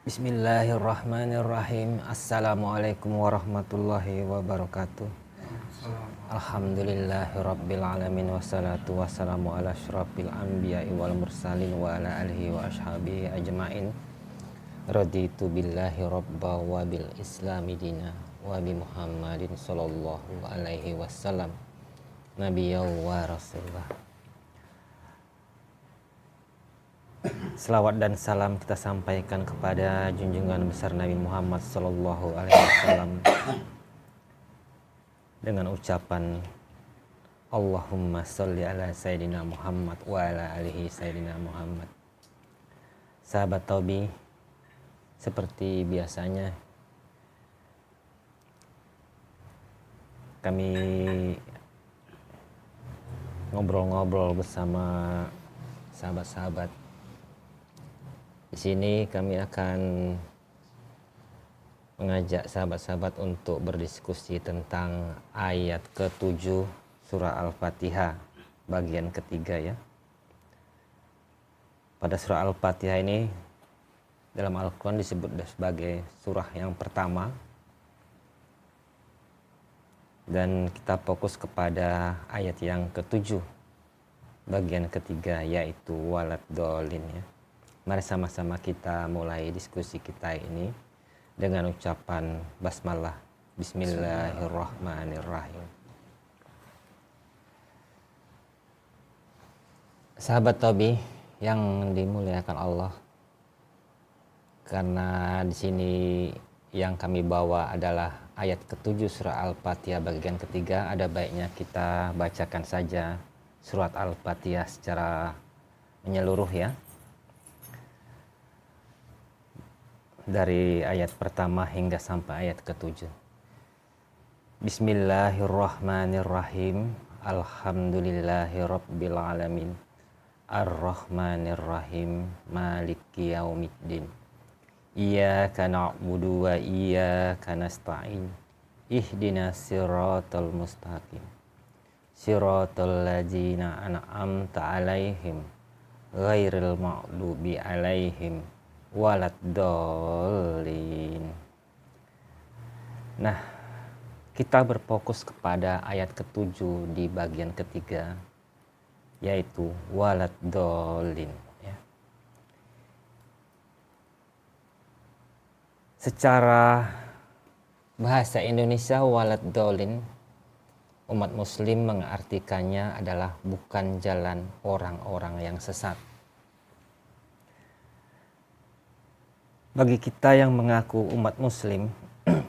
Bismillahirrahmanirrahim. Assalamualaikum warahmatullahi wabarakatuh. Alhamdulillahirabbil alamin wassalatu wassalamu ala asyrafil anbiya'i wal mursalin wa ala alihi wa ashabihi ajmain. Raditu billahi rabba wa bil islami dina wa bi Muhammadin sallallahu alaihi wasallam nabiyya wa rasulullah. Selawat dan salam kita sampaikan kepada junjungan besar Nabi Muhammad sallallahu alaihi wasallam dengan ucapan Allahumma sholli ala sayyidina Muhammad wa ala alihi sayyidina Muhammad. Sahabat Taubi, seperti biasanya kami ngobrol-ngobrol bersama sahabat-sahabat. Di sini kami akan mengajak sahabat-sahabat untuk berdiskusi tentang ayat ke-7 surah Al-Fatihah bagian ketiga ya. Pada surah Al-Fatihah ini dalam Al-Quran disebut sebagai surah yang pertama, dan kita fokus kepada ayat yang ke-7 bagian ketiga, yaitu walad dolin ya. Mari sama-sama kita mulai diskusi kita ini dengan ucapan basmalah. Bismillahirrahmanirrahim. Sahabat Taubi yang dimuliakan Allah, karena di sini yang kami bawa adalah ayat ke-7 surah Al-Fatihah bagian ketiga, ada baiknya kita bacakan saja surat Al-Fatihah secara menyeluruh ya, dari ayat pertama hingga sampai ayat ke-7. Bismillahirrahmanirrahim. Alhamdulillahirabbil alamin. Arrahmanirrahim. Maliki yaumiddin. Iyyaka na'budu wa iyyaka nasta'in. Ihdinas siratal mustaqim. Siratal ladzina an'amta 'alaihim ghairil maghdubi 'alaihim walad dolin. Nah, kita berfokus kepada ayat ke-7 di bagian ketiga, yaitu walad dolin ya. Secara bahasa Indonesia, walad dolin, umat muslim mengartikannya adalah bukan jalan orang-orang yang sesat. Bagi kita yang mengaku umat muslim,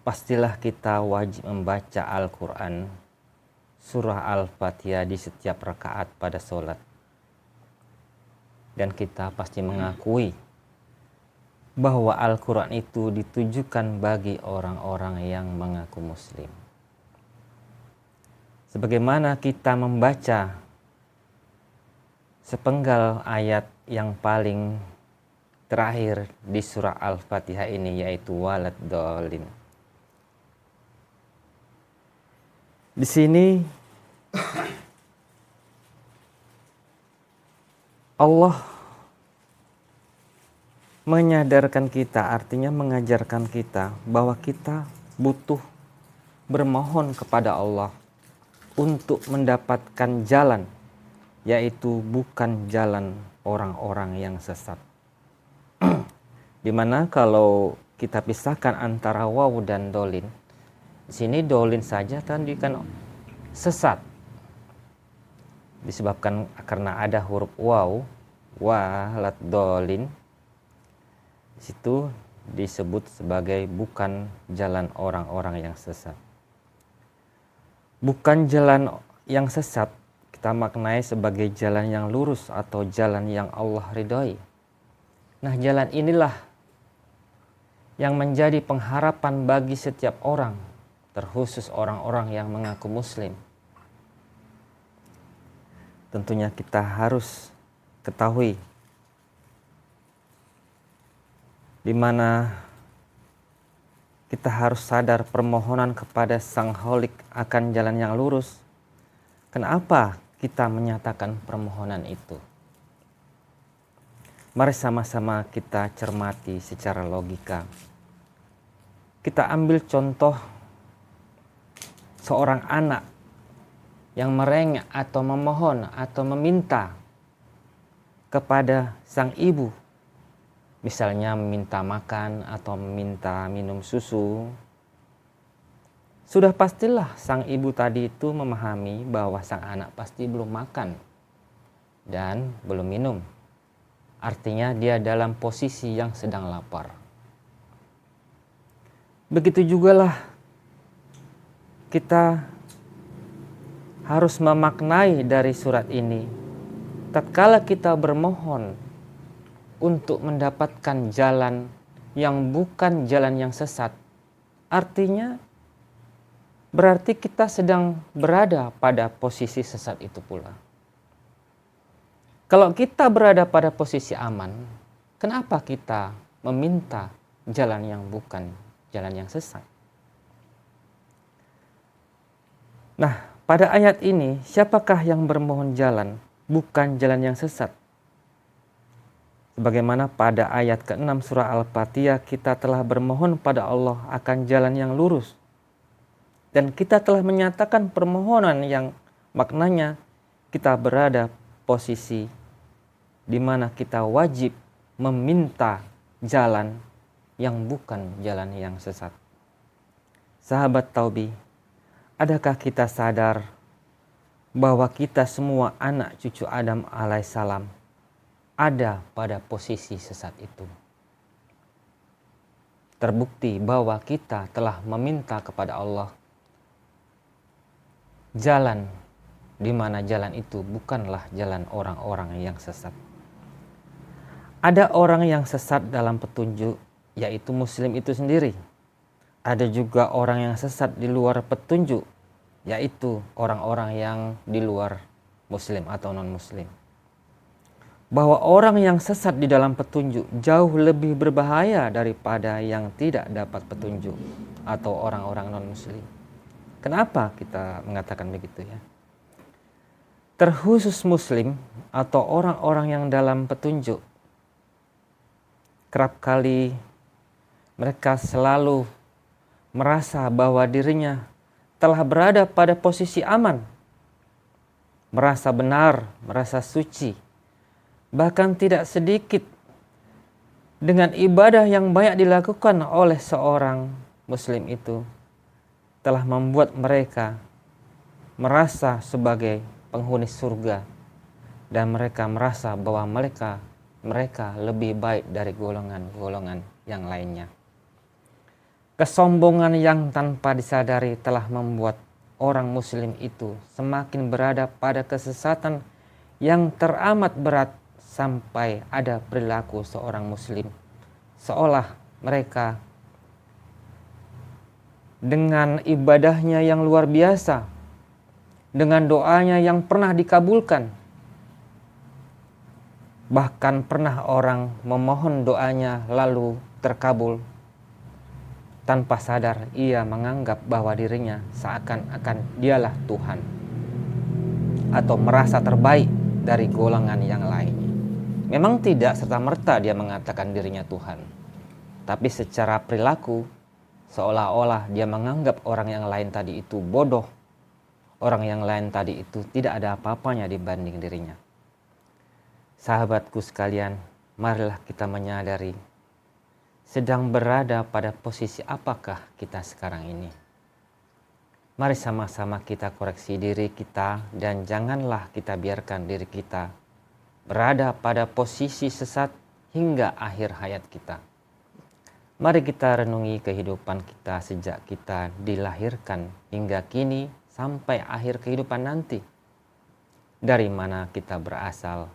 pastilah kita wajib membaca Al-Quran, surah Al-Fatihah di setiap rakaat pada sholat. Dan kita pasti mengakui bahwa Al-Quran itu ditujukan bagi orang-orang yang mengaku muslim. Sebagaimana kita membaca sepenggal ayat yang paling terakhir di surah Al-Fatihah ini, yaitu walad dolin. Di sini Allah menyadarkan kita, artinya mengajarkan kita bahwa kita butuh bermohon kepada Allah untuk mendapatkan jalan, yaitu bukan jalan orang-orang yang sesat. Dimana kalau kita pisahkan antara waw dan dolin, di sini dolin saja tadi kan sesat, disebabkan karena ada huruf waw, walad dolin, di situ disebut sebagai bukan jalan orang-orang yang sesat. Bukan jalan yang sesat kita maknai sebagai jalan yang lurus atau jalan yang Allah ridhoi. Nah, jalan inilah yang menjadi pengharapan bagi setiap orang, terkhusus orang-orang yang mengaku muslim. Tentunya kita harus ketahui di mana kita harus sadar permohonan kepada Sang Holik akan jalan yang lurus. Kenapa kita menyatakan permohonan itu? Mari sama-sama kita cermati secara logika. Kita ambil contoh seorang anak yang merengek atau memohon atau meminta kepada sang ibu. Misalnya meminta makan atau meminta minum susu. Sudah pastilah sang ibu tadi itu memahami bahwa sang anak pasti belum makan dan belum minum. Artinya dia dalam posisi yang sedang lapar. Begitu jugalah kita harus memaknai dari surat ini. Tatkala kita bermohon untuk mendapatkan jalan yang bukan jalan yang sesat, artinya berarti kita sedang berada pada posisi sesat itu pula. Kalau kita berada pada posisi aman, kenapa kita meminta jalan yang bukan jalan yang sesat? Nah, pada ayat ini, siapakah yang bermohon jalan bukan jalan yang sesat? Sebagaimana pada ayat ke-6 surah Al-Fatihah, kita telah bermohon pada Allah akan jalan yang lurus. Dan kita telah menyatakan permohonan yang maknanya kita berada posisi di mana kita wajib meminta jalan yang bukan jalan yang sesat. Sahabat Taubi, adakah kita sadar bahwa kita semua anak cucu Adam alaihissalam ada pada posisi sesat itu? Terbukti bahwa kita telah meminta kepada Allah jalan di mana jalan itu bukanlah jalan orang-orang yang sesat. Ada orang yang sesat dalam petunjuk, yaitu Muslim itu sendiri. Ada juga orang yang sesat di luar petunjuk, yaitu orang-orang yang di luar Muslim atau non-Muslim. Bahwa orang yang sesat di dalam petunjuk jauh lebih berbahaya daripada yang tidak dapat petunjuk atau orang-orang non-Muslim. Kenapa kita mengatakan begitu ya? Terkhusus Muslim atau orang-orang yang dalam petunjuk, kerap kali mereka selalu merasa bahwa dirinya telah berada pada posisi aman, merasa benar, merasa suci. Bahkan tidak sedikit dengan ibadah yang banyak dilakukan oleh seorang Muslim itu telah membuat mereka merasa sebagai penghuni surga, dan mereka merasa bahwa mereka lebih baik dari golongan-golongan yang lainnya. Kesombongan yang tanpa disadari telah membuat orang Muslim itu semakin berada pada kesesatan yang teramat berat, sampai ada perilaku seorang Muslim seolah mereka dengan ibadahnya yang luar biasa, dengan doanya yang pernah dikabulkan, bahkan pernah orang memohon doanya lalu terkabul, tanpa sadar ia menganggap bahwa dirinya seakan-akan dialah Tuhan atau merasa terbaik dari golongan yang lainnya. Memang tidak serta-merta dia mengatakan dirinya Tuhan, tapi secara perilaku seolah-olah dia menganggap orang yang lain tadi itu bodoh, orang yang lain tadi itu tidak ada apa-apanya dibanding dirinya. Sahabatku sekalian, marilah kita menyadari sedang berada pada posisi apakah kita sekarang ini. Mari sama-sama kita koreksi diri kita, dan janganlah kita biarkan diri kita berada pada posisi sesat hingga akhir hayat kita. Mari kita renungi kehidupan kita sejak kita dilahirkan hingga kini sampai akhir kehidupan nanti. Dari mana kita berasal?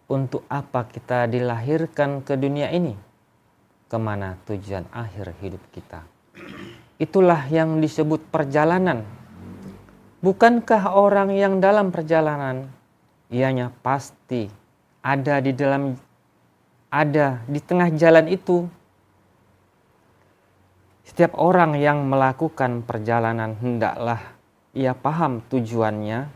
Untuk apa kita dilahirkan ke dunia ini? Kemana tujuan akhir hidup kita? Itulah yang disebut perjalanan. Bukankah orang yang dalam perjalanan, ianya pasti ada di tengah jalan itu. Setiap orang yang melakukan perjalanan hendaklah ia paham tujuannya,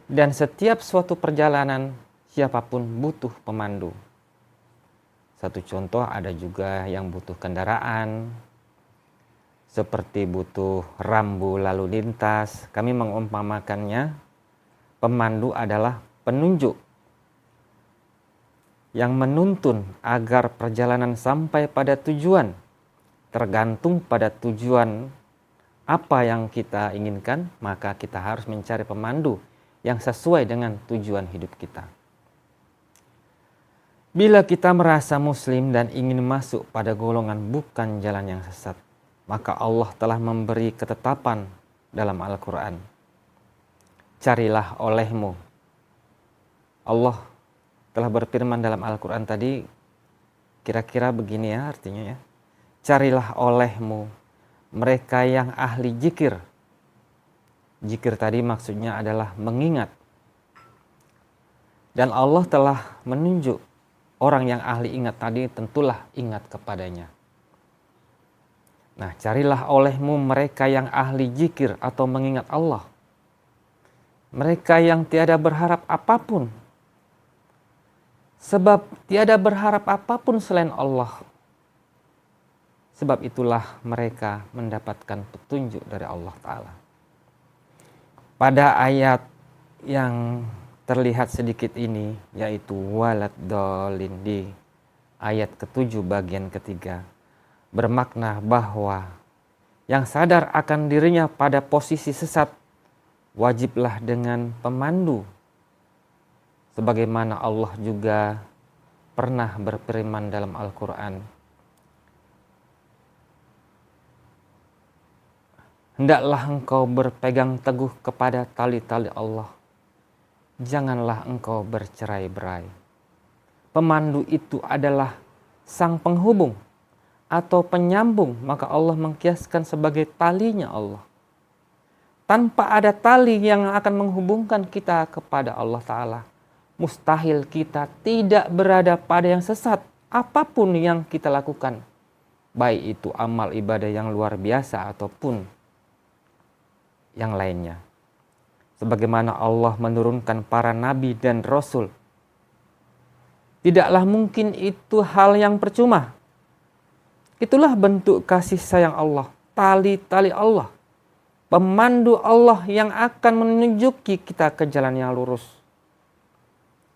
dan setiap suatu perjalanan siapapun butuh pemandu. Satu contoh, ada juga yang butuh kendaraan, seperti butuh rambu lalu lintas. Kami mengumpamakannya, pemandu adalah penunjuk yang menuntun agar perjalanan sampai pada tujuan. Tergantung pada tujuan apa yang kita inginkan, maka kita harus mencari pemandu yang sesuai dengan tujuan hidup kita. Bila kita merasa muslim dan ingin masuk pada golongan bukan jalan yang sesat, maka Allah telah memberi ketetapan dalam Al-Quran. Carilah olehmu. Allah telah berfirman dalam Al-Quran tadi, kira-kira begini ya artinya ya. Carilah olehmu mereka yang ahli zikir. Zikir tadi maksudnya adalah mengingat. Dan Allah telah menunjuk orang yang ahli ingat tadi, tentulah ingat kepadanya. Nah, carilah olehmu mereka yang ahli zikir atau mengingat Allah. Mereka yang tiada berharap apapun. Sebab tiada berharap apapun selain Allah. Sebab itulah mereka mendapatkan petunjuk dari Allah Ta'ala. Pada ayat yang terlihat sedikit ini, yaitu walad dolin, di ayat ke-7 bagian ketiga, bermakna bahwa yang sadar akan dirinya pada posisi sesat, wajiblah dengan pemandu. Sebagaimana Allah juga pernah berfirman dalam Al-Quran, hendaklah engkau berpegang teguh kepada tali-tali Allah. Janganlah engkau bercerai-berai. Pemandu itu adalah sang penghubung atau penyambung, maka Allah mengkiaskan sebagai talinya Allah. Tanpa ada tali yang akan menghubungkan kita kepada Allah Ta'ala, mustahil kita tidak berada pada yang sesat apapun yang kita lakukan. Baik itu amal ibadah yang luar biasa ataupun yang lainnya. Sebagaimana Allah menurunkan para nabi dan rasul, tidaklah mungkin itu hal yang percuma. Itulah bentuk kasih sayang Allah, tali-tali Allah, pemandu Allah yang akan menunjuki kita ke jalan yang lurus,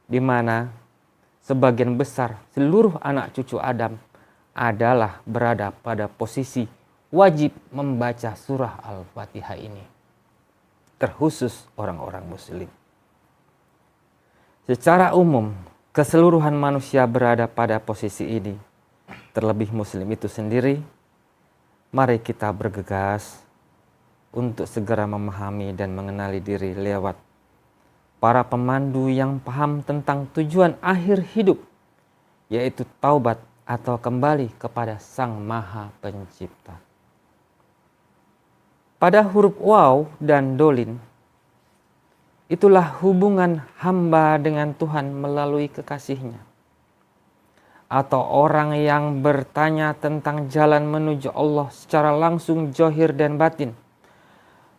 di mana sebagian besar seluruh anak cucu Adam adalah berada pada posisi wajib membaca surah Al-Fatihah ini. Terkhusus orang-orang muslim. Secara umum, keseluruhan manusia berada pada posisi ini. Terlebih muslim itu sendiri. Mari kita bergegas untuk segera memahami dan mengenali diri lewat para pemandu yang paham tentang tujuan akhir hidup, yaitu taubat atau kembali kepada Sang Maha Pencipta. Pada huruf waw dan dolin, itulah hubungan hamba dengan Tuhan melalui kekasihnya. Atau orang yang bertanya tentang jalan menuju Allah secara langsung zahir dan batin.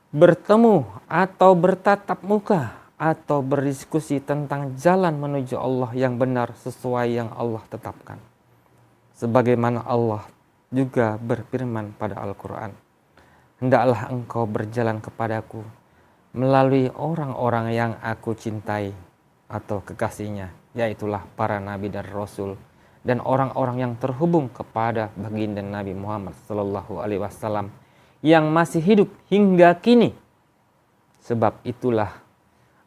Bertemu atau bertatap muka atau berdiskusi tentang jalan menuju Allah yang benar sesuai yang Allah tetapkan. Sebagaimana Allah juga berfirman pada Al-Quran, hendaklah engkau berjalan kepadaku melalui orang-orang yang aku cintai atau kekasihnya, yaitulah para nabi dan rasul dan orang-orang yang terhubung kepada baginda Nabi Muhammad SAW yang masih hidup hingga kini. Sebab itulah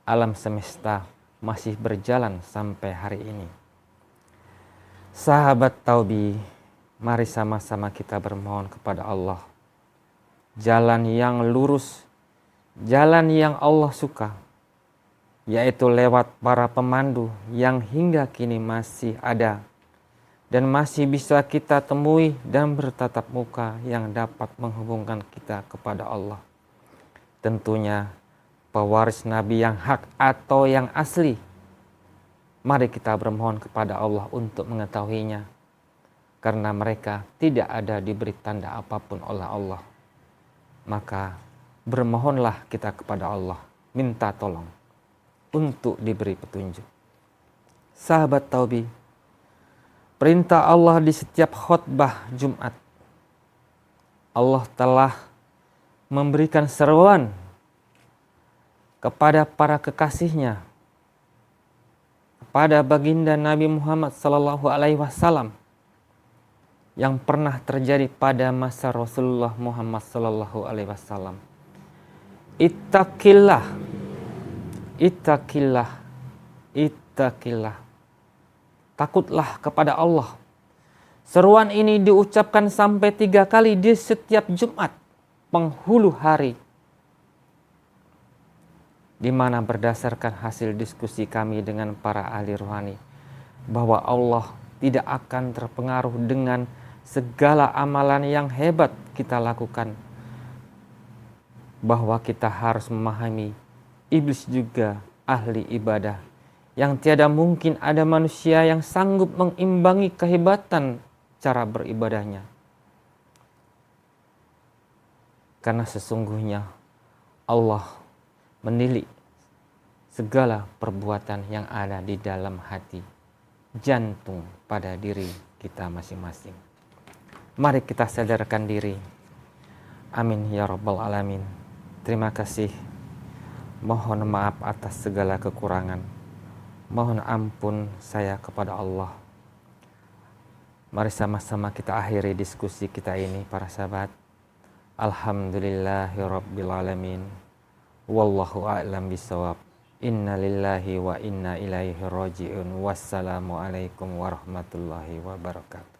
alam semesta masih berjalan sampai hari ini. Sahabat Taubi, mari sama-sama kita bermohon kepada Allah jalan yang lurus, jalan yang Allah suka, yaitu lewat para pemandu yang hingga kini masih ada dan masih bisa kita temui dan bertatap muka yang dapat menghubungkan kita kepada Allah. Tentunya pewaris Nabi yang hak atau yang asli. Mari kita bermohon kepada Allah untuk mengetahuinya, karena mereka tidak ada diberi tanda apapun oleh Allah. Maka bermohonlah kita kepada Allah, minta tolong untuk diberi petunjuk. Sahabat Taubi, perintah Allah di setiap khutbah Jumat. Allah telah memberikan seruan kepada para kekasihnya, kepada baginda Nabi Muhammad sallallahu alaihi wasallam yang pernah terjadi pada masa Rasulullah Muhammad sallallahu alaihi wasallam. Ittaqillah, ittaqillah, ittaqillah. Takutlah kepada Allah. Seruan ini diucapkan sampai 3 kali di setiap Jumat penghulu hari, di mana berdasarkan hasil diskusi kami dengan para ahli rohani bahwa Allah tidak akan terpengaruh dengan segala amalan yang hebat kita lakukan, bahwa kita harus memahami iblis juga ahli ibadah, yang tiada mungkin ada manusia yang sanggup mengimbangi kehebatan cara beribadahnya. Karena sesungguhnya Allah menilik segala perbuatan yang ada di dalam hati, jantung pada diri kita masing-masing. Mari kita sadarkan diri. Amin ya rabbal alamin. Terima kasih. Mohon maaf atas segala kekurangan. Mohon ampun saya kepada Allah. Mari sama-sama kita akhiri diskusi kita ini para sahabat. Alhamdulillahirabbil alamin. Wallahu a'lam bishawab. Inna lillahi wa inna ilaihi raji'un. Wassalamualaikum warahmatullahi wabarakatuh.